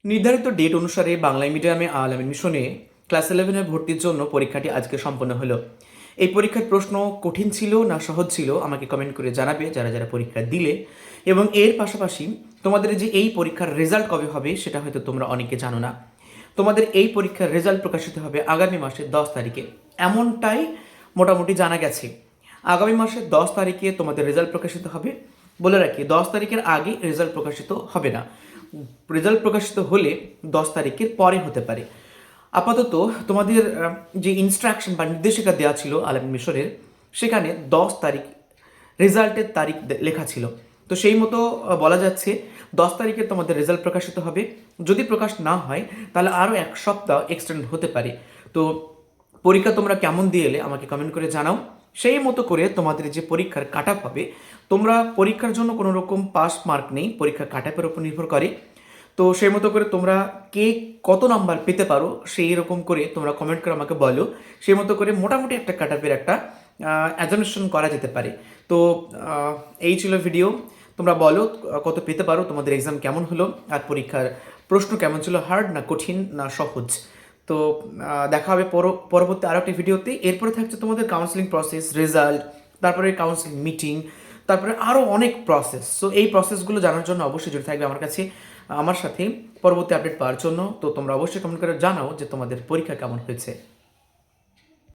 নির্ধারিত ডেট অনুসারে বাংলা মিডিয়ামে আল আমিন মিশনে ক্লাস 11-এর ভর্তির জন্য পরীক্ষাটি আজকে সম্পন্ন হলো। এই পরীক্ষার প্রশ্ন কঠিন ছিল না সহজ ছিল আমাকে কমেন্ট করে জানাবে যারা যারা পরীক্ষা দিলে। এবং এর পাশাপাশি তোমাদের যে এই পরীক্ষার রেজাল্ট কবে হবে সেটা হয়তো তোমরা অনেকে জানো না। তোমাদের এই পরীক্ষার রেজাল্ট প্রকাশিত হবে আগামী মাসের 10 তারিখে, এমনটাই মোটামুটি জানা গেছে। আগামী মাসের 10 তারিখে তোমাদের রেজাল্ট প্রকাশিত হবে। বলে রাখি, 10 তারিখের আগে রেজাল্ট প্রকাশিত হবে না। রেজাল্ট প্রকাশিত হলে 10 তারিখের পরে হতে পারে। আপাতত তোমাদের যে ইনস্ট্রাকশন বা নির্দেশিকা দেওয়া ছিল আল আমিন মিশরের, সেখানে 10 তারিখ রেজাল্টের তারিখ লেখা ছিল। তো সেই মতো বলা যাচ্ছে 10 তারিখে তোমাদের রেজাল্ট প্রকাশিত হবে। যদি প্রকাশ না হয় তাহলে আরও এক সপ্তাহ এক্সটেন্ড হতে পারে। তো পরীক্ষা তোমরা কেমন দিয়ে এলে আমাকে কমেন্ট করে জানাও। সেই মতো করে তোমাদের যে পরীক্ষার কাট আপ হবে, তোমরা পরীক্ষার জন্য কোনো রকম পাস মার্ক নেই, পরীক্ষার কাট আপের উপর নির্ভর করে। তো সেই মতো করে তোমরা কে কত নাম্বার পেতে পারো সেই রকম করে তোমরা কমেন্ট করে আমাকে বলো। সেই মতো করে মোটামুটি একটা কাট আপের একটা অ্যাজামশন করা যেতে পারে। তো এই ছিল ভিডিও। তোমরা বলো কত পেতে পারো, তোমাদের এক্সাম কেমন হলো, আর পরীক্ষার প্রশ্ন কেমন ছিল, হার্ড না কঠিন না সহজ। তো দেখা হবে পরবর্তী আরও একটি ভিডিওতে। এরপরে থাকছে তোমাদের কাউন্সিলিং প্রসেস, রেজাল্ট, তারপরে কাউন্সিলিং মিটিং, তারপরে আরও অনেক প্রসেস। সো এই প্রসেসগুলো জানার জন্য অবশ্যই জুড়ে থাকবে আমার সাথে পরবর্তী আপডেট পাওয়ার জন্য। তো তোমরা অবশ্যই কমেন্ট করে জানাও যে তোমাদের পরীক্ষা কেমন হয়েছে।